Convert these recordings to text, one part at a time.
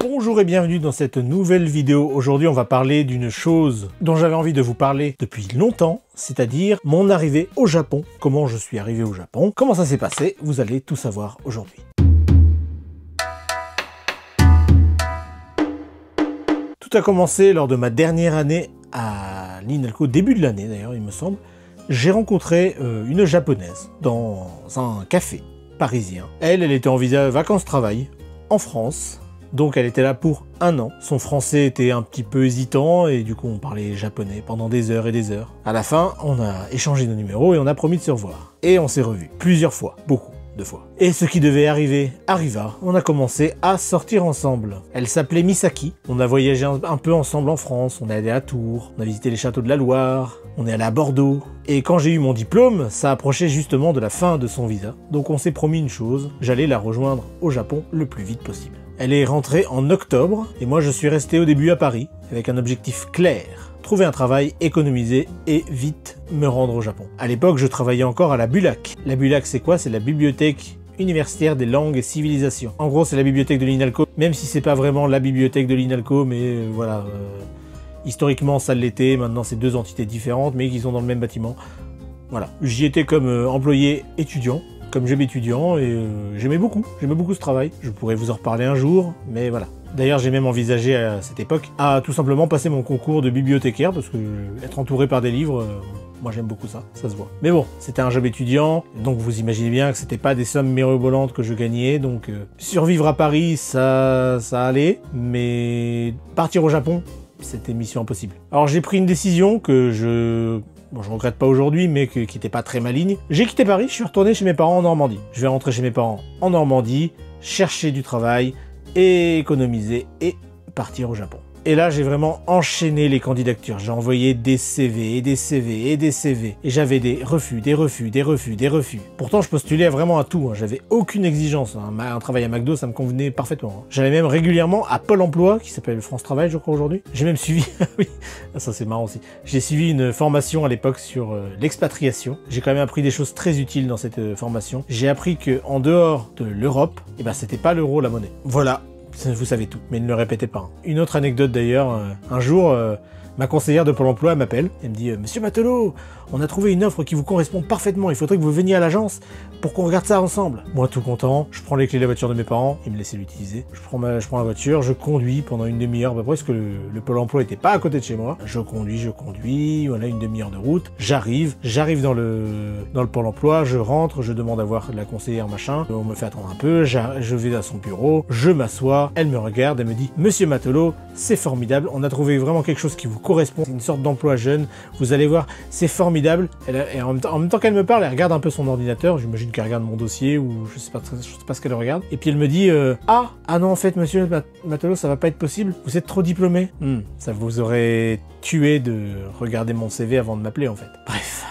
Bonjour et bienvenue dans cette nouvelle vidéo. Aujourd'hui, on va parler d'une chose dont j'avais envie de vous parler depuis longtemps, c'est-à-dire mon arrivée au Japon. Comment je suis arrivé au Japon, comment ça s'est passé, vous allez tout savoir aujourd'hui. Tout a commencé lors de ma dernière année à l'INALCO, début de l'année d'ailleurs, il me semble. J'ai rencontré une japonaise dans un café parisien. Elle était en visa vacances-travail en France. Donc elle était là pour 1 an. Son français était un petit peu hésitant et du coup on parlait japonais pendant des heures et des heures. À la fin, on a échangé nos numéros et on a promis de se revoir. Et on s'est revus plusieurs fois, beaucoup de fois. Et ce qui devait arriver, arriva. On a commencé à sortir ensemble. Elle s'appelait Misaki. On a voyagé un peu ensemble en France. On est allé à Tours, on a visité les châteaux de la Loire, on est allé à Bordeaux. Et quand j'ai eu mon diplôme, ça approchait justement de la fin de son visa. Donc on s'est promis une chose, j'allais la rejoindre au Japon le plus vite possible. Elle est rentrée en octobre, et moi je suis resté au début à Paris, avec un objectif clair. Trouver un travail, économiser, et vite me rendre au Japon. À l'époque, je travaillais encore à la Bulac. La Bulac, c'est quoi? C'est la bibliothèque universitaire des langues et civilisations. En gros, c'est la bibliothèque de l'INALCO, même si c'est pas vraiment la bibliothèque de l'INALCO, mais voilà. Historiquement, ça l'était, maintenant c'est 2 entités différentes, mais qui sont dans le même bâtiment. Voilà. J'y étais comme employé étudiant. Comme job étudiant, et j'aimais beaucoup ce travail. Je pourrais vous en reparler un jour, mais voilà. D'ailleurs, j'ai même envisagé à cette époque à tout simplement passer mon concours de bibliothécaire, parce que être entouré par des livres, moi j'aime beaucoup ça, ça se voit. Mais bon, c'était un job étudiant, donc vous imaginez bien que c'était pas des sommes mirobolantes que je gagnais, donc survivre à Paris, ça allait, mais partir au Japon, c'était mission impossible. Alors j'ai pris une décision que je regrette pas aujourd'hui, mais qui était pas très maligne. J'ai quitté Paris, je suis retourné chez mes parents en Normandie. Je vais rentrer chez mes parents en Normandie, chercher du travail, et économiser, et partir au Japon. Et là, j'ai vraiment enchaîné les candidatures. J'ai envoyé des CV, et des CV, et des CV. Et j'avais des refus, des refus, des refus, des refus. Pourtant, je postulais vraiment à tout. J'avais aucune exigence. Un travail à McDo, ça me convenait parfaitement. J'allais même régulièrement à Pôle emploi, qui s'appelle France Travail, je crois, aujourd'hui. J'ai même suivi... oui, ça c'est marrant aussi. J'ai suivi une formation à l'époque sur l'expatriation. J'ai quand même appris des choses très utiles dans cette formation. J'ai appris qu'en dehors de l'Europe, eh ben, c'était pas l'euro la monnaie. Voilà. Vous savez tout, mais ne le répétez pas. Une autre anecdote d'ailleurs, un jour, ma conseillère de Pôle emploi m'appelle, elle me dit « Monsieur Matelot, on a trouvé une offre qui vous correspond parfaitement, il faudrait que vous veniez à l'agence pour qu'on regarde ça ensemble. » Moi tout content, je prends les clés de la voiture de mes parents, ils me laissaient l'utiliser. Je prends la voiture, je conduis pendant une demi-heure à peu près, parce que le Pôle emploi était pas à côté de chez moi. Je conduis, voilà une demi-heure de route, j'arrive dans le Pôle emploi, je rentre, je demande à voir la conseillère machin, on me fait attendre un peu, je vais à son bureau, je m'assois, elle me regarde, elle me dit « Monsieur Matelot, c'est formidable, on a trouvé vraiment quelque chose qui vous correspond, c'est une sorte d'emploi jeune, vous allez voir, c'est formidable. » Et en même temps qu'elle me parle, elle regarde un peu son ordinateur, j'imagine qu'elle regarde mon dossier ou je sais pas ce qu'elle regarde. Et puis elle me dit ah non en fait monsieur Matelot ça va pas être possible, vous êtes trop diplômé. Ça vous aurait tué de regarder mon CV avant de m'appeler en fait. Bref,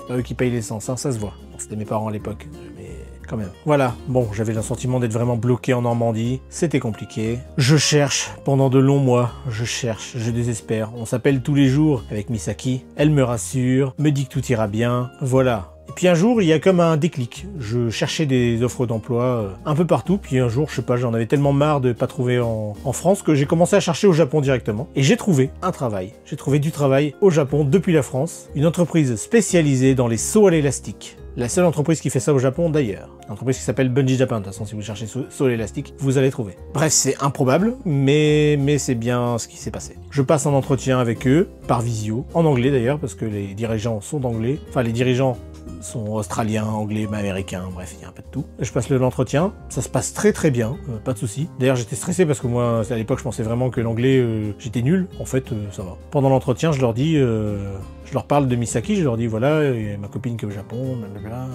pas eux qui payent l'essence, hein, ça se voit. Bon, c'était mes parents à l'époque, mais quand même. Voilà, bon, j'avais le sentiment d'être vraiment bloqué en Normandie, c'était compliqué. Je cherche pendant de longs mois, je désespère. On s'appelle tous les jours avec Misaki, elle me rassure, me dit que tout ira bien, voilà. Et puis un jour, il y a comme un déclic. Je cherchais des offres d'emploi un peu partout, puis un jour, je sais pas, j'en avais tellement marre de pas trouver en France que j'ai commencé à chercher au Japon directement. Et j'ai trouvé un travail. J'ai trouvé du travail au Japon depuis la France, une entreprise spécialisée dans les sauts à l'élastique. La seule entreprise qui fait ça au Japon d'ailleurs. Une entreprise qui s'appelle Bungee Japan. De toute façon, si vous cherchez saut à l'élastique, vous allez trouver. Bref, c'est improbable, mais c'est bien ce qui s'est passé. Je passe un entretien avec eux, par visio, en anglais d'ailleurs, parce que les dirigeants sont anglais. Enfin, les dirigeants sont australiens, anglais, américains, bref, il y a un peu de tout. Je passe l'entretien, ça se passe très très bien, pas de soucis. D'ailleurs, j'étais stressé parce que moi, à l'époque, je pensais vraiment que l'anglais, j'étais nul. En fait, ça va. Pendant l'entretien, je leur dis... je leur parle de Misaki, je leur dis voilà, il y a ma copine qui est au Japon, blablabla.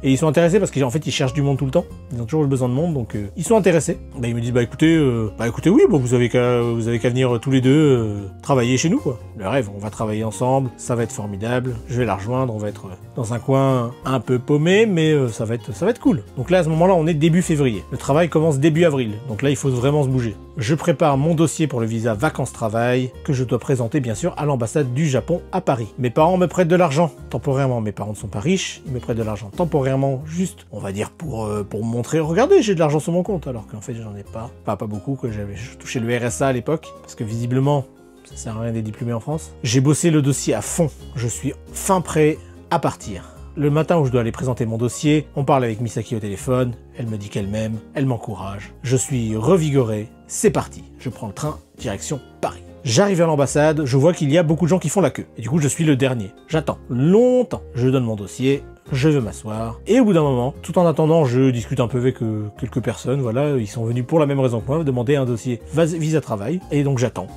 Et ils sont intéressés parce qu'en fait ils cherchent du monde tout le temps. Ils ont toujours besoin de monde, donc ils sont intéressés. Bah, ils me disent bah écoutez oui, bon, vous avez qu'à venir tous les deux travailler chez nous quoi. Le rêve, on va travailler ensemble, ça va être formidable. Je vais la rejoindre, on va être dans un coin un peu paumé, mais ça va être cool. Donc là, à ce moment-là, on est début février. Le travail commence début avril, donc là, il faut vraiment se bouger. Je prépare mon dossier pour le visa vacances-travail, que je dois présenter, bien sûr, à l'ambassade du Japon à Paris. Mes parents me prêtent de l'argent, temporairement. Mes parents ne sont pas riches, ils me prêtent de l'argent temporairement, juste, on va dire, pour me montrer, regardez, j'ai de l'argent sur mon compte, alors qu'en fait, j'en ai pas. Pas beaucoup, que je touchais le RSA à l'époque, parce que visiblement, ça sert à rien d'être diplômé en France. J'ai bossé le dossier à fond, je suis fin prêt à partir. Le matin où je dois aller présenter mon dossier, on parle avec Misaki au téléphone, elle me dit qu'elle m'aime, elle m'encourage. Je suis revigoré, c'est parti. Je prends le train, direction Paris. J'arrive à l'ambassade, je vois qu'il y a beaucoup de gens qui font la queue. Et du coup, je suis le dernier. J'attends longtemps. Je donne mon dossier, je veux m'asseoir. Et au bout d'un moment, tout en attendant, je discute un peu avec quelques personnes. Voilà, ils sont venus pour la même raison que moi, demander un dossier visa travail. Et donc j'attends.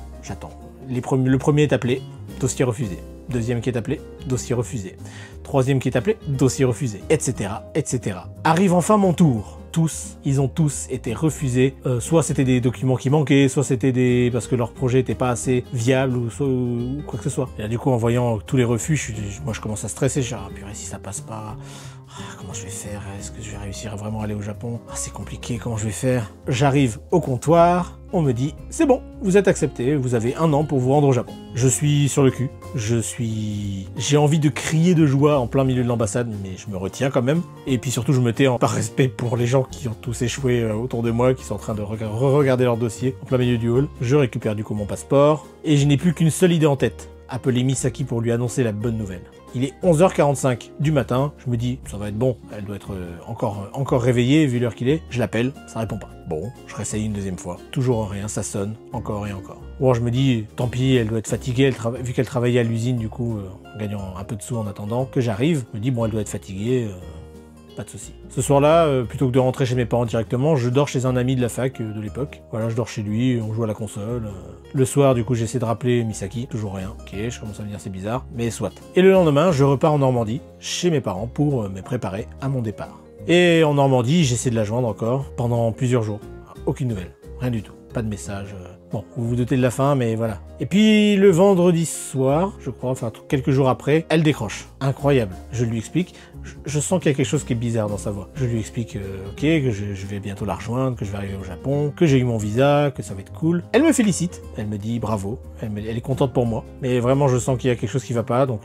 Le premier est appelé, dossier refusé. Deuxième qui est appelé, dossier refusé. Troisième qui est appelé, dossier refusé, etc., etc. Arrive enfin mon tour. Ils ont tous été refusés. Soit c'était des documents qui manquaient, soit c'était parce que leur projet n'était pas assez viable ou quoi que ce soit. Et là, du coup, en voyant tous les refus, moi je commence à stresser. Je dis, ah purée, si ça passe pas, comment je vais faire? Est-ce que je vais réussir à vraiment aller au Japon? C'est compliqué, comment je vais faire? J'arrive au comptoir, on me dit, c'est bon, vous êtes accepté, vous avez 1 an pour vous rendre au Japon. Je suis sur le cul, j'ai envie de crier de joie en plein milieu de l'ambassade, mais je me retiens quand même. Et puis surtout, je me tais par respect pour les gens qui ont tous échoué autour de moi, qui sont en train de re-regarder leur dossier en plein milieu du hall. Je récupère du coup mon passeport, et je n'ai plus qu'une seule idée en tête. Appeler Misaki pour lui annoncer la bonne nouvelle. Il est 11h45 du matin, je me dis, ça va être bon, elle doit être encore réveillée vu l'heure qu'il est. Je l'appelle, ça répond pas. Bon, je réessaye une deuxième fois, toujours rien, ça sonne, encore et encore. Bon, je me dis, tant pis, elle doit être fatiguée, vu qu'elle travaillait à l'usine, du coup, en gagnant un peu de sous en attendant que j'arrive, je me dis, bon, elle doit être fatiguée, pas de souci. Ce soir-là, plutôt que de rentrer chez mes parents directement, je dors chez un ami de la fac de l'époque. Voilà, je dors chez lui, on joue à la console. Le soir, du coup, j'essaie de rappeler Misaki, toujours rien. Ok, je commence à me dire c'est bizarre, mais soit. Et le lendemain, je repars en Normandie, chez mes parents, pour me préparer à mon départ. Et en Normandie, j'essaie de la joindre encore, pendant plusieurs jours. Aucune nouvelle, rien du tout, pas de message. Bon, vous vous doutez de la fin, mais voilà. Et puis, le vendredi soir, je crois, enfin, quelques jours après, elle décroche. Incroyable. Je lui explique. Je sens qu'il y a quelque chose qui est bizarre dans sa voix. Je lui explique, ok, que je vais bientôt la rejoindre, que je vais arriver au Japon, que j'ai eu mon visa, que ça va être cool. Elle me félicite. Elle me dit bravo. Elle est contente pour moi. Mais vraiment, je sens qu'il y a quelque chose qui va pas, donc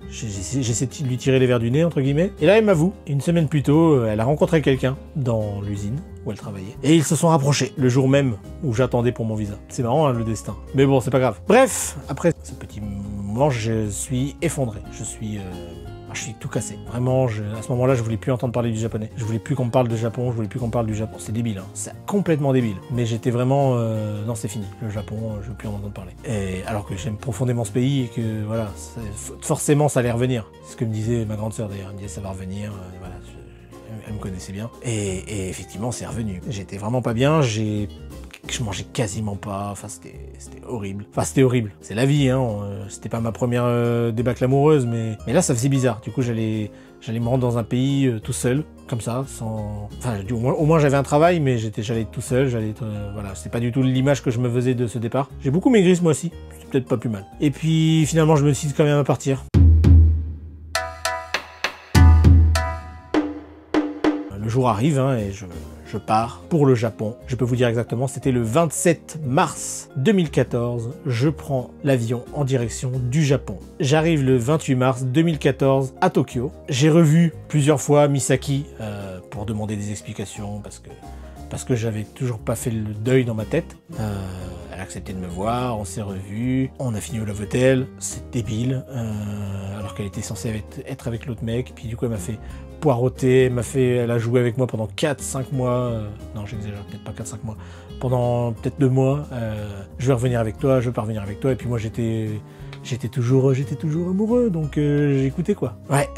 j'essaie de lui tirer les verres du nez, entre guillemets. Et là, elle m'avoue, une semaine plus tôt, elle a rencontré quelqu'un dans l'usine où elle travaillait. Et ils se sont rapprochés le jour même où j'attendais pour mon visa. C'est marrant, hein, le destin. Mais bon, c'est pas grave. Bref, après ce petit moment, je suis effondré. Je suis tout cassé. Vraiment, à ce moment-là, je voulais plus entendre parler du japonais. Je voulais plus qu'on me parle de Japon, je voulais plus qu'on me parle du Japon. C'est débile, hein. C'est complètement débile. Mais j'étais vraiment... non, c'est fini. Le Japon, je veux plus en entendre parler. Et alors que j'aime profondément ce pays et que, voilà, forcément, ça allait revenir. C'est ce que me disait ma grande sœur, d'ailleurs. Elle me disait, ça va revenir, voilà. Elle me connaissait bien. Et effectivement, c'est revenu. J'étais vraiment pas bien, je mangeais quasiment pas, enfin c'était horrible. Enfin c'était horrible, c'est la vie, hein. C'était pas ma première débâcle amoureuse, mais là ça faisait bizarre. Du coup j'allais me rendre dans un pays tout seul, comme ça, sans... Enfin au moins j'avais un travail, mais j'allais être tout seul, voilà, c'est pas du tout l'image que je me faisais de ce départ. J'ai beaucoup maigri ce mois-ci, c'est peut-être pas plus mal. Et puis finalement je me décide quand même à partir. Le jour arrive, hein, et je pars pour le Japon. Je peux vous dire exactement, c'était le 27 mars 2014. Je prends l'avion en direction du Japon. J'arrive le 28 mars 2014 à Tokyo. J'ai revu plusieurs fois Misaki pour demander des explications parce que j'avais toujours pas fait le deuil dans ma tête. Elle a accepté de me voir, on s'est revus, on a fini au Love Hotel, c'est débile, alors qu'elle était censée être avec l'autre mec, puis du coup elle m'a fait poireauter, elle a joué avec moi pendant 4-5 mois, non j'exagère, peut-être pas 4-5 mois, pendant peut-être 2 mois, je vais revenir avec toi, je veux pas revenir avec toi, et puis moi j'étais toujours amoureux, donc j'écoutais quoi. Ouais,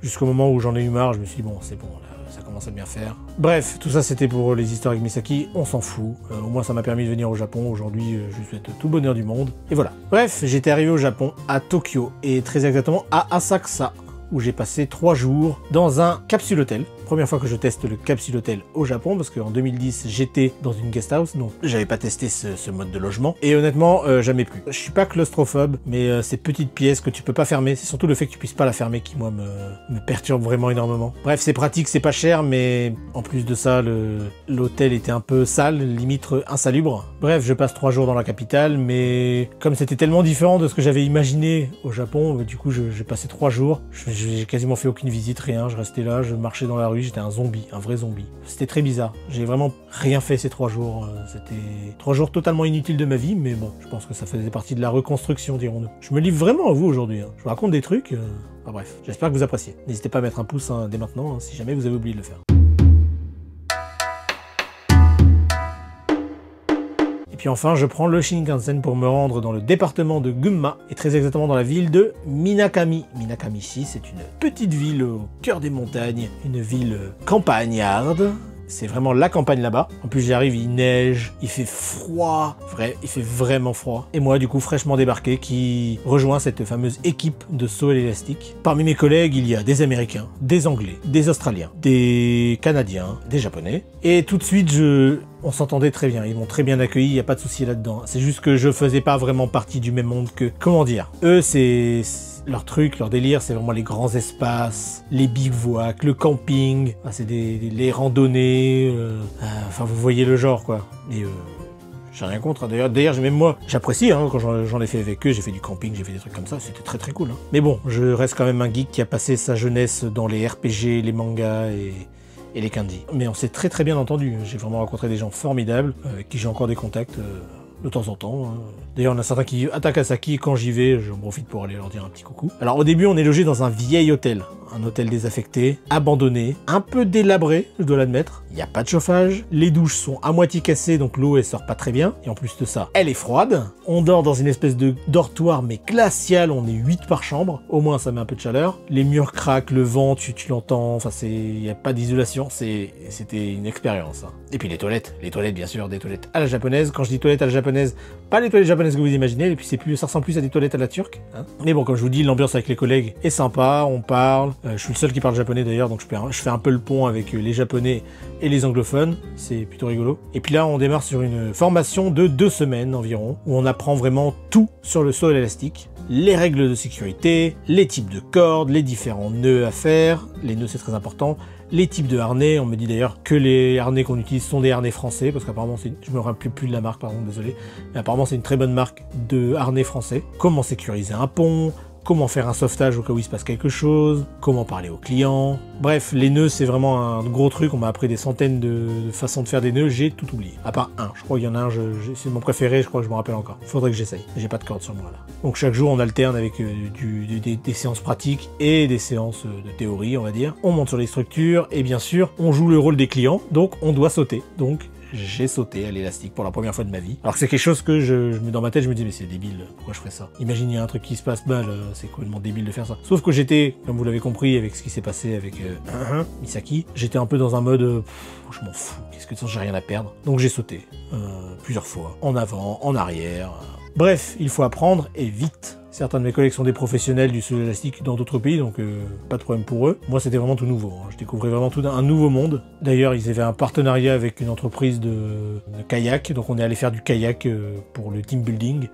jusqu'au moment où j'en ai eu marre, je me suis dit bon c'est bon, là, ça commence à bien faire. Bref, tout ça c'était pour les histoires avec Misaki, on s'en fout. Au moins ça m'a permis de venir au Japon, aujourd'hui je lui souhaite tout bonheur du monde. Et voilà. Bref, j'étais arrivé au Japon, à Tokyo, et très exactement à Asakusa, où j'ai passé 3 jours dans un capsule hôtel. Première fois que je teste le capsule hôtel au Japon, parce qu'en 2010, j'étais dans une guest house, donc j'avais pas testé ce mode de logement. Et honnêtement, jamais plus. Je suis pas claustrophobe, mais ces petites pièces que tu peux pas fermer, c'est surtout le fait que tu puisses pas la fermer qui, moi, me perturbe vraiment énormément. Bref, c'est pratique, c'est pas cher, mais en plus de ça, l'hôtel était un peu sale, limite insalubre. Bref, je passe 3 jours dans la capitale, mais comme c'était tellement différent de ce que j'avais imaginé au Japon, du coup, j'ai passé 3 jours. J'ai quasiment fait aucune visite, rien. Je restais là, je marchais dans la rue, j'étais un zombie, un vrai zombie. C'était très bizarre. J'ai vraiment rien fait ces 3 jours. C'était 3 jours totalement inutiles de ma vie, mais bon, je pense que ça faisait partie de la reconstruction, dirons-nous. Je me livre vraiment à vous aujourd'hui. Hein. Je vous raconte des trucs. Enfin bref, j'espère que vous appréciez. N'hésitez pas à mettre un pouce dès maintenant, si jamais vous avez oublié de le faire. Et puis enfin, je prends le Shinkansen pour me rendre dans le département de Gunma, et très exactement dans la ville de Minakami. Minakami-shi, c'est une petite ville au cœur des montagnes, une ville campagnarde. C'est vraiment la campagne là-bas. En plus, j'y arrive, il neige, il fait froid. Il fait vraiment froid. Et moi, du coup, fraîchement débarqué, qui rejoint cette fameuse équipe de saut à l'élastique. Parmi mes collègues, il y a des Américains, des Anglais, des Australiens, des Canadiens, des Japonais. Et tout de suite, on s'entendait très bien. Ils m'ont très bien accueilli, il n'y a pas de souci là-dedans. C'est juste que je faisais pas vraiment partie du même monde que... Comment dire? Eux, c'est... Leur truc, leur délire, c'est vraiment les grands espaces, les bivouacs, le camping, c'est les randonnées, enfin vous voyez le genre quoi. Et j'ai rien contre, hein. D'ailleurs même moi, j'apprécie hein, quand j'en ai fait avec eux, j'ai fait du camping, j'ai fait des trucs comme ça, c'était très très cool. Hein. Mais bon, je reste quand même un geek qui a passé sa jeunesse dans les RPG, les mangas et les kanji. Mais on s'est très très bien entendu, j'ai vraiment rencontré des gens formidables, avec qui j'ai encore des contacts de temps en temps. Hein. D'ailleurs, on a certains qui attaquent Takasaki, quand j'y vais, j'en profite pour aller leur dire un petit coucou. Alors au début, on est logé dans un vieil hôtel, un hôtel désaffecté, abandonné, un peu délabré, je dois l'admettre. Il n'y a pas de chauffage, les douches sont à moitié cassées, donc l'eau elle sort pas très bien, et en plus de ça, elle est froide. On dort dans une espèce de dortoir, mais glacial, on est 8 par chambre, au moins ça met un peu de chaleur. Les murs craquent, le vent, tu l'entends, enfin il n'y a pas d'isolation, c'était une expérience. Hein. Et puis les toilettes bien sûr, des toilettes à la japonaise. Quand je dis toilettes à la japonaise, pas les toilettes japonaises que vous imaginez, et puis ça ressemble plus à des toilettes à la turque. Hein. Mais bon, comme je vous dis, l'ambiance avec les collègues est sympa, on parle. Je suis le seul qui parle japonais d'ailleurs, donc je fais un peu le pont avec les japonais et les anglophones, c'est plutôt rigolo. Et puis là, on démarre sur une formation de 2 semaines environ, où on apprend vraiment tout sur le saut à l'élastique. Les règles de sécurité, les types de cordes, les différents nœuds à faire, les nœuds c'est très important, les types de harnais, on me dit d'ailleurs que les harnais qu'on utilise sont des harnais français, parce qu'apparemment, je me rappelle plus de la marque, pardon, désolé, mais apparemment c'est une très bonne marque de harnais français. Comment sécuriser un pont, comment faire un sauvetage au cas où il se passe quelque chose, comment parler aux clients. Bref, les nœuds, c'est vraiment un gros truc. On m'a appris des centaines de façons de faire des nœuds, j'ai tout oublié. À part un, je crois qu'il y en a un, c'est mon préféré, je crois que je me rappelle encore. Faudrait que j'essaye, j'ai pas de corde sur moi là. Donc chaque jour, on alterne avec des séances pratiques et des séances de théorie, on va dire. On monte sur les structures et bien sûr, on joue le rôle des clients, donc on doit sauter. Donc j'ai sauté à l'élastique pour la première fois de ma vie. Alors que c'est quelque chose que dans ma tête, je me dis mais c'est débile, pourquoi je ferais ça? Imagine, il y a un truc qui se passe mal, c'est complètement débile de faire ça. Sauf que j'étais, comme vous l'avez compris, avec ce qui s'est passé avec Misaki, j'étais un peu dans un mode, je m'en fous, qu'est-ce que ça, j'ai rien à perdre. Donc j'ai sauté, plusieurs fois, en avant, en arrière. Bref, il faut apprendre, et vite. Certains de mes collègues sont des professionnels du saut élastique dans d'autres pays, donc pas de problème pour eux. Moi, c'était vraiment tout nouveau. Hein. Je découvrais vraiment tout un nouveau monde. D'ailleurs, ils avaient un partenariat avec une entreprise de kayak, donc on est allé faire du kayak pour le team building.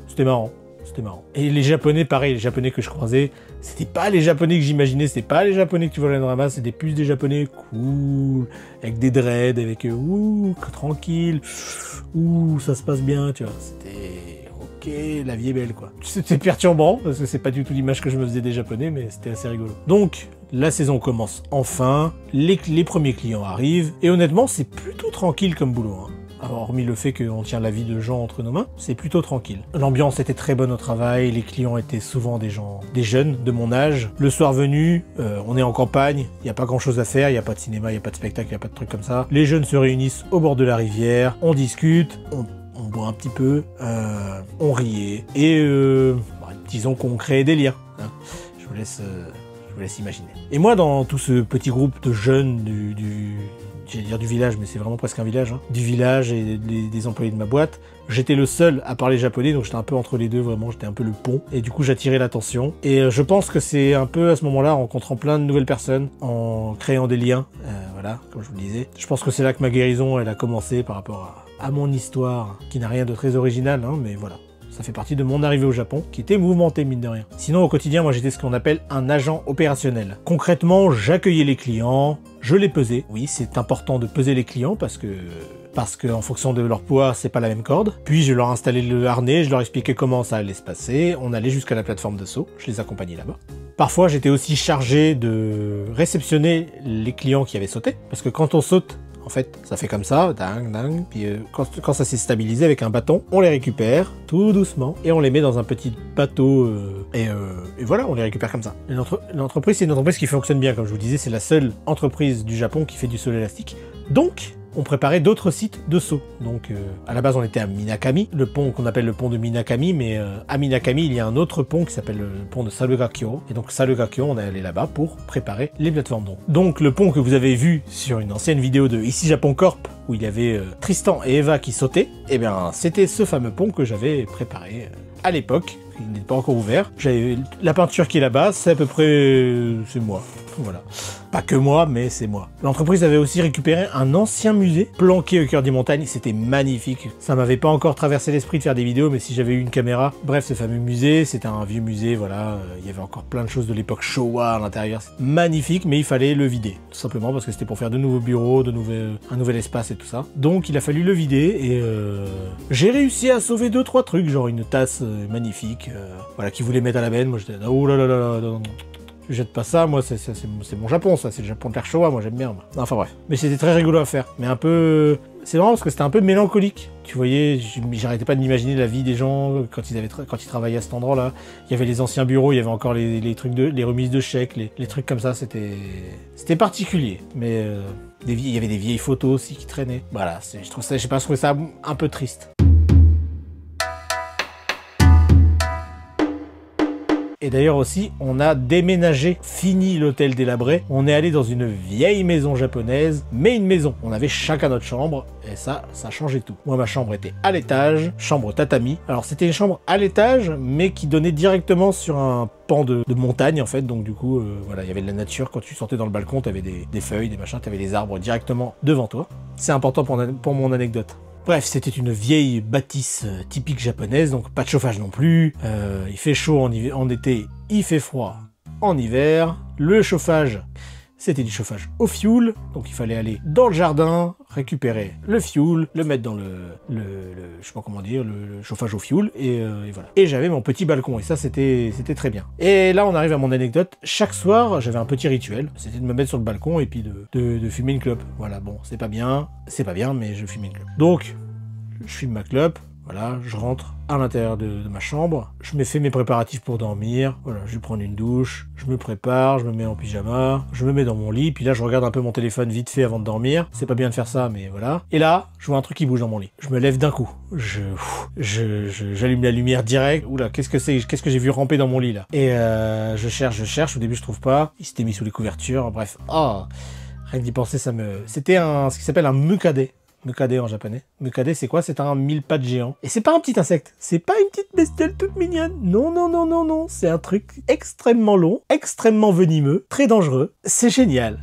C'était marrant. C'était marrant. Et les Japonais, pareil, les Japonais que je croisais, c'était pas les Japonais que j'imaginais, c'était pas les Japonais que tu vois dans le drama, c'était plus des Japonais cool, avec des dreads, avec tranquille, ça se passe bien, tu vois. C'était... ok, la vie est belle quoi. C'était perturbant, parce que c'est pas du tout l'image que je me faisais des Japonais, mais c'était assez rigolo. Donc, la saison commence enfin, les premiers clients arrivent, et honnêtement, c'est plutôt tranquille comme boulot. Hein. Alors, hormis le fait qu'on tient la vie de gens entre nos mains, c'est plutôt tranquille. L'ambiance était très bonne au travail, les clients étaient souvent des jeunes de mon âge. Le soir venu, on est en campagne, il n'y a pas grand chose à faire, il n'y a pas de cinéma, il n'y a pas de spectacle, il n'y a pas de trucs comme ça. Les jeunes se réunissent au bord de la rivière, on discute, on boit un petit peu, on riait, et disons qu'on créait des liens. Hein. Je vous laisse imaginer. Et moi, dans tout ce petit groupe de jeunes du j'allais dire du village, mais c'est vraiment presque un village, hein, du village et des employés de ma boîte. J'étais le seul à parler japonais, donc j'étais un peu entre les deux, vraiment, j'étais un peu le pont. Et du coup, j'attirais l'attention. Et je pense que c'est un peu à ce moment-là, en rencontrant plein de nouvelles personnes, en créant des liens, voilà, comme je vous le disais. Je pense que c'est là que ma guérison, elle a commencé par rapport à mon histoire, qui n'a rien de très original, hein, mais voilà. Ça fait partie de mon arrivée au Japon, qui était mouvementée, mine de rien. Sinon, au quotidien, moi, j'étais ce qu'on appelle un agent opérationnel. Concrètement, j'accueillais les clients, je les pesais. Oui, c'est important de peser les clients parce que en fonction de leur poids, c'est pas la même corde. Puis je leur installais le harnais, je leur expliquais comment ça allait se passer. On allait jusqu'à la plateforme de saut, je les accompagnais là-bas. Parfois, j'étais aussi chargé de réceptionner les clients qui avaient sauté, parce que quand on saute, en fait, ça fait comme ça, ding, ding, puis quand ça s'est stabilisé avec un bâton, on les récupère tout doucement et on les met dans un petit bateau et voilà, on les récupère comme ça. L'entreprise, c'est une entreprise qui fonctionne bien, comme je vous disais, c'est la seule entreprise du Japon qui fait du saut élastique. Donc, on préparait d'autres sites de saut. Donc, à la base, on était à Minakami, le pont qu'on appelle le pont de Minakami, mais à Minakami, il y a un autre pont qui s'appelle le pont de Salugakyo. Et donc, Salugakyo, on est allé là-bas pour préparer les plateformes. Donc, le pont que vous avez vu sur une ancienne vidéo de Ici Japon Corp, où il y avait Tristan et Eva qui sautaient, eh bien, c'était ce fameux pont que j'avais préparé à l'époque. Il n'est pas encore ouvert. J'avais la peinture qui est là-bas, c'est à peu près... c'est moi. Voilà. Pas que moi, mais c'est moi. L'entreprise avait aussi récupéré un ancien musée planqué au cœur des montagnes. C'était magnifique. Ça m'avait pas encore traversé l'esprit de faire des vidéos, mais si j'avais eu une caméra... Bref, ce fameux musée, c'était un vieux musée, voilà. Il y avait encore plein de choses de l'époque Showa à l'intérieur. Magnifique, mais il fallait le vider. Tout simplement parce que c'était pour faire de nouveaux bureaux, un nouvel espace et tout ça. Donc il a fallu le vider et j'ai réussi à sauver 2-3 trucs, genre une tasse magnifique, voilà, qui voulait mettre à la benne. Moi j'étais là, oh là là là là, je jette pas ça, moi c'est mon Japon, ça, c'est le Japon de l'ère Showa, moi j'aime bien. Moi. Enfin bref, mais c'était très rigolo à faire, mais un peu... C'est marrant parce que c'était un peu mélancolique. Tu voyais, j'arrêtais pas de m'imaginer la vie des gens quand ils travaillaient à cet endroit-là. Il y avait les anciens bureaux, il y avait encore les trucs les remises de chèques, les trucs comme ça, c'était particulier. Mais il y avait des vieilles photos aussi qui traînaient. Voilà, je trouvais ça un peu triste. Et d'ailleurs aussi, on a déménagé, fini l'hôtel délabré, on est allé dans une vieille maison japonaise, mais une maison. On avait chacun notre chambre, et ça changeait tout. Moi, ma chambre était à l'étage, chambre tatami. Alors c'était une chambre à l'étage, mais qui donnait directement sur un pan de montagne, en fait. Donc du coup, voilà, il y avait de la nature. Quand tu sortais dans le balcon, t'avais des feuilles, des machins, t'avais des arbres directement devant toi. C'est important pour mon anecdote. Bref, c'était une vieille bâtisse typique japonaise, donc pas de chauffage non plus. Il fait chaud en été, il fait froid en hiver. Le chauffage, c'était du chauffage au fioul, donc il fallait aller dans le jardin, récupérer le fioul, le mettre dans je sais pas comment dire, le chauffage au fioul, et voilà. Et j'avais mon petit balcon, et ça c'était très bien. Et là on arrive à mon anecdote. Chaque soir, j'avais un petit rituel, c'était de me mettre sur le balcon et puis de fumer une clope. Voilà, bon, c'est pas bien, mais je fumais une clope. Donc, je fume ma clope. Voilà, je rentre à l'intérieur de ma chambre, je me fais mes préparatifs pour dormir, voilà, je vais prendre une douche, je me prépare, je me mets en pyjama, je me mets dans mon lit, puis là je regarde un peu mon téléphone vite fait avant de dormir, c'est pas bien de faire ça, mais voilà. Et là, je vois un truc qui bouge dans mon lit. Je me lève d'un coup, j'allume la lumière direct, oula, qu'est-ce que j'ai vu ramper dans mon lit là? Et je cherche, au début je trouve pas, il s'était mis sous les couvertures, bref, rien que d'y penser C'était ce qui s'appelle un mukade. Mukade en japonais. Mukade, c'est quoi? C'est un mille-pattes géant. Et c'est pas un petit insecte. C'est pas une petite bestiole toute mignonne. Non, non, non, non, non. C'est un truc extrêmement long, extrêmement venimeux, très dangereux. C'est génial.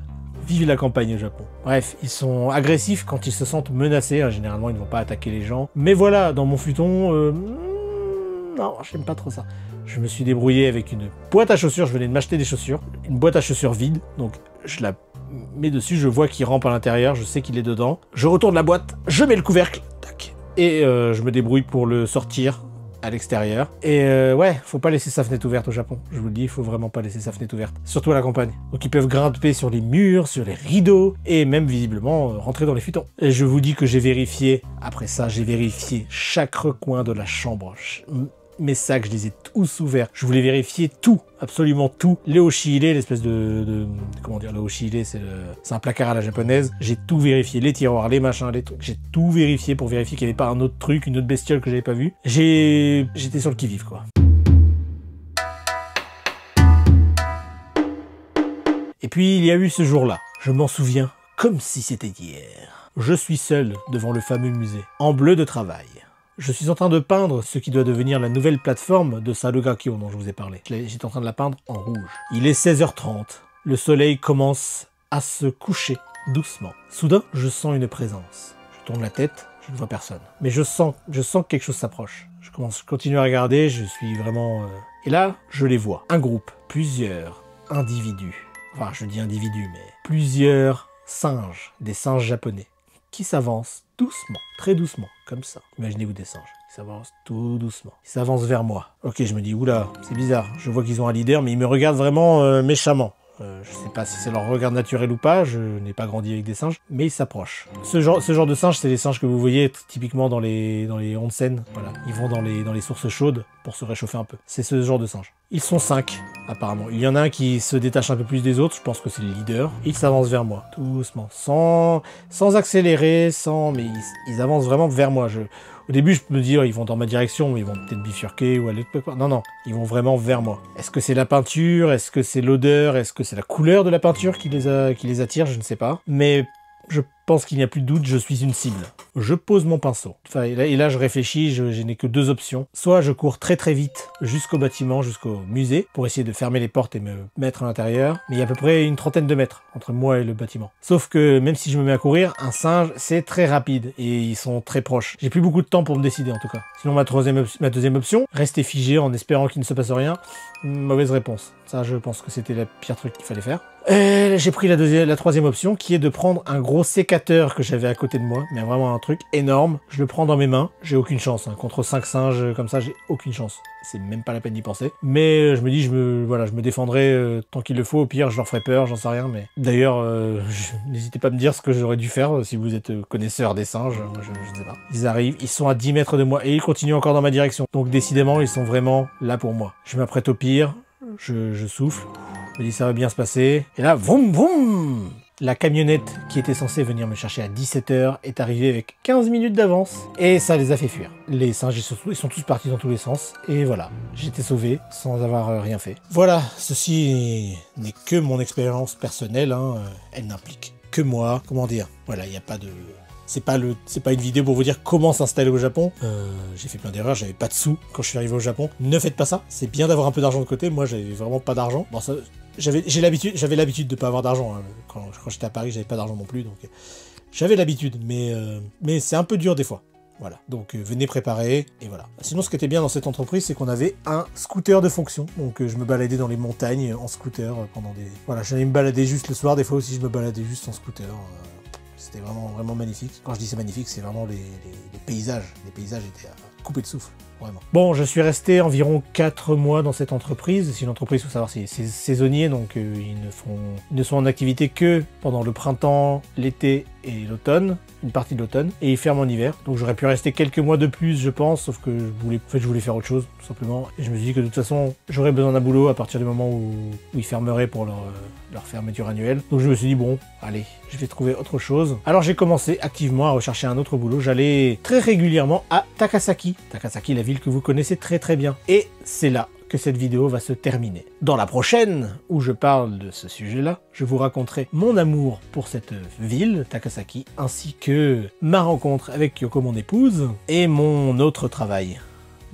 Vive la campagne au Japon. Bref, ils sont agressifs quand ils se sentent menacés. Généralement, ils ne vont pas attaquer les gens. Mais voilà, dans mon futon, non, j'aime pas trop ça. Je me suis débrouillé avec une boîte à chaussures. Je venais de m'acheter des chaussures. Une boîte à chaussures vide. Donc, je la mets dessus. Je vois qu'il rampe à l'intérieur. Je sais qu'il est dedans. Je retourne la boîte. Je mets le couvercle. Tac. Et je me débrouille pour le sortir à l'extérieur. Et ouais, faut pas laisser sa fenêtre ouverte au Japon. Je vous le dis, il faut vraiment pas laisser sa fenêtre ouverte. Surtout à la campagne. Donc ils peuvent grimper sur les murs, sur les rideaux, et même visiblement rentrer dans les futons. Et je vous dis que j'ai vérifié, après ça, j'ai vérifié chaque recoin de la chambre. Mes sacs, je les ai tous ouverts. Je voulais vérifier tout, absolument tout. Les oshile, l'espèce comment dire, le oshile, c'est un placard à la japonaise. J'ai tout vérifié, les tiroirs, les machins, les trucs. J'ai tout vérifié pour vérifier qu'il n'y avait pas un autre truc, une autre bestiole que j'avais pas vue. J'étais sur le qui-vive, quoi. Et puis, il y a eu ce jour-là. Je m'en souviens comme si c'était hier. Je suis seul devant le fameux musée, en bleu de travail. Je suis en train de peindre ce qui doit devenir la nouvelle plateforme de Sadogakyo dont je vous ai parlé. J'étais en train de la peindre en rouge. Il est 16h30. Le soleil commence à se coucher doucement. Soudain, je sens une présence. Je tourne la tête, je ne vois personne. Mais je sens que quelque chose s'approche. Je continue à regarder, je suis vraiment... Et là, je les vois. Un groupe, plusieurs individus. Enfin, je dis individus, mais plusieurs singes, des singes japonais, qui s'avancent doucement, très doucement, comme ça. Imaginez-vous des singes qui s'avancent tout doucement. Ils s'avancent vers moi. Ok, je me dis, oula, c'est bizarre. Je vois qu'ils ont un leader, mais ils me regardent vraiment méchamment. Je sais pas si c'est leur regard naturel ou pas, je n'ai pas grandi avec des singes, mais ils s'approchent. Ce genre de singes, c'est les singes que vous voyez typiquement dans les onsen. Voilà, ils vont dans les sources chaudes pour se réchauffer un peu. C'est ce genre de singes. Ils sont 5, apparemment. Il y en a un qui se détache un peu plus des autres, je pense que c'est le leader. Ils s'avancent vers moi, doucement, sans accélérer, mais ils avancent vraiment vers moi. Au début, je peux me dire, ils vont dans ma direction, mais ils vont peut-être bifurquer ou aller... Non, ils vont vraiment vers moi. Est-ce que c'est la peinture? Est-ce que c'est l'odeur? Est-ce que c'est la couleur de la peinture qui les attire? Je ne sais pas. Mais je pense qu'il n'y a plus de doute, je suis une cible. Je pose mon pinceau. Enfin, et là, je réfléchis, je n'ai que deux options. Soit je cours très très vite jusqu'au bâtiment, jusqu'au musée, pour essayer de fermer les portes et me mettre à l'intérieur. Mais il y a à peu près une trentaine de mètres entre moi et le bâtiment. Sauf que même si je me mets à courir, un singe, c'est très rapide et ils sont très proches. J'ai plus beaucoup de temps pour me décider en tout cas. Sinon, ma deuxième option, rester figé en espérant qu'il ne se passe rien. Mauvaise réponse. Ça, je pense que c'était le pire truc qu'il fallait faire. J'ai pris la troisième option, qui est de prendre un gros sécateur que j'avais à côté de moi, mais vraiment un truc énorme. Je le prends dans mes mains, j'ai aucune chance. Hein. Contre 5 singes comme ça, j'ai aucune chance. C'est même pas la peine d'y penser. Mais je me dis, je me défendrai tant qu'il le faut. Au pire, je leur ferai peur, j'en sais rien. Mais d'ailleurs, n'hésitez pas à me dire ce que j'aurais dû faire si vous êtes connaisseur des singes. Je ne sais pas. Ils arrivent, ils sont à 10 mètres de moi et ils continuent encore dans ma direction. Donc décidément, ils sont vraiment là pour moi. Je m'apprête au pire, je souffle. Je me dis ça va bien se passer. Et là, vroom vroom, la camionnette qui était censée venir me chercher à 17h est arrivée avec 15 minutes d'avance. Et ça les a fait fuir. Les singes, ils sont tous partis dans tous les sens. Et voilà, j'étais sauvé sans avoir rien fait. Voilà, ceci n'est que mon expérience personnelle. Hein. Elle n'implique que moi. Comment dire? Voilà, il n'y a pas de... C'est pas une vidéo pour vous dire comment s'installer au Japon. J'ai fait plein d'erreurs, j'avais pas de sous quand je suis arrivé au Japon. Ne faites pas ça, c'est bien d'avoir un peu d'argent de côté. Moi, j'avais vraiment pas d'argent. Bon, ça, j'avais l'habitude de pas avoir d'argent. Hein. Quand j'étais à Paris, j'avais pas d'argent non plus, donc j'avais l'habitude. Mais c'est un peu dur des fois. Voilà, donc venez préparer, et voilà. Sinon, ce qui était bien dans cette entreprise, c'est qu'on avait un scooter de fonction. Donc je me baladais dans les montagnes en scooter pendant des... Voilà, j'allais me balader juste le soir, des fois aussi je me baladais juste en scooter. C'était vraiment magnifique. Quand je dis c'est magnifique, c'est vraiment les paysages. Les paysages étaient à couper de souffle, vraiment. Bon, je suis resté environ 4 mois dans cette entreprise. C'est une entreprise, il faut savoir, c'est saisonnier, donc ils ne sont en activité que pendant le printemps, l'été et l'automne, une partie de l'automne, et ils ferment en hiver. Donc j'aurais pu rester quelques mois de plus, je pense, sauf que je voulais faire autre chose, tout simplement. Et je me suis dit que de toute façon, j'aurais besoin d'un boulot à partir du moment où ils fermeraient pour leur fermeture annuelle. Donc je me suis dit, bon, allez, je vais trouver autre chose. Alors j'ai commencé activement à rechercher un autre boulot. J'allais très régulièrement à Takasaki. Takasaki, la ville que vous connaissez très très bien. Et c'est là que cette vidéo va se terminer. Dans la prochaine, où je parle de ce sujet-là, je vous raconterai mon amour pour cette ville, Takasaki, ainsi que ma rencontre avec Kyoko, mon épouse, et mon autre travail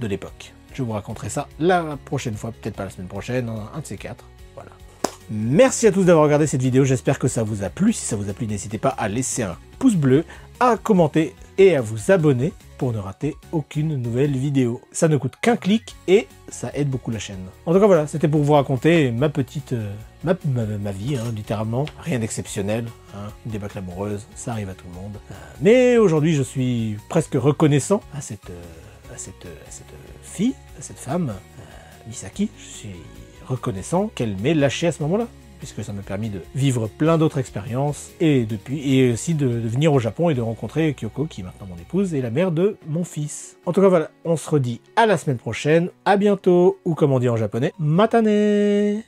de l'époque. Je vous raconterai ça la prochaine fois, peut-être pas la semaine prochaine, un de ces quatre. Voilà. Merci à tous d'avoir regardé cette vidéo, j'espère que ça vous a plu. Si ça vous a plu, n'hésitez pas à laisser un pouce bleu, à commenter et à vous abonner pour ne rater aucune nouvelle vidéo. Ça ne coûte qu'un clic et ça aide beaucoup la chaîne. En tout cas voilà, c'était pour vous raconter ma petite... ma vie, hein, littéralement. Rien d'exceptionnel, hein, une débâcle amoureuse, ça arrive à tout le monde. Mais aujourd'hui, je suis presque reconnaissant à cette fille, à cette femme, Misaki. Je suis reconnaissant qu'elle m'ait lâché à ce moment-là, puisque ça m'a permis de vivre plein d'autres expériences, et aussi de venir au Japon et de rencontrer Kyoko, qui est maintenant mon épouse, et la mère de mon fils. En tout cas voilà, on se redit à la semaine prochaine, à bientôt, ou comme on dit en japonais, matane!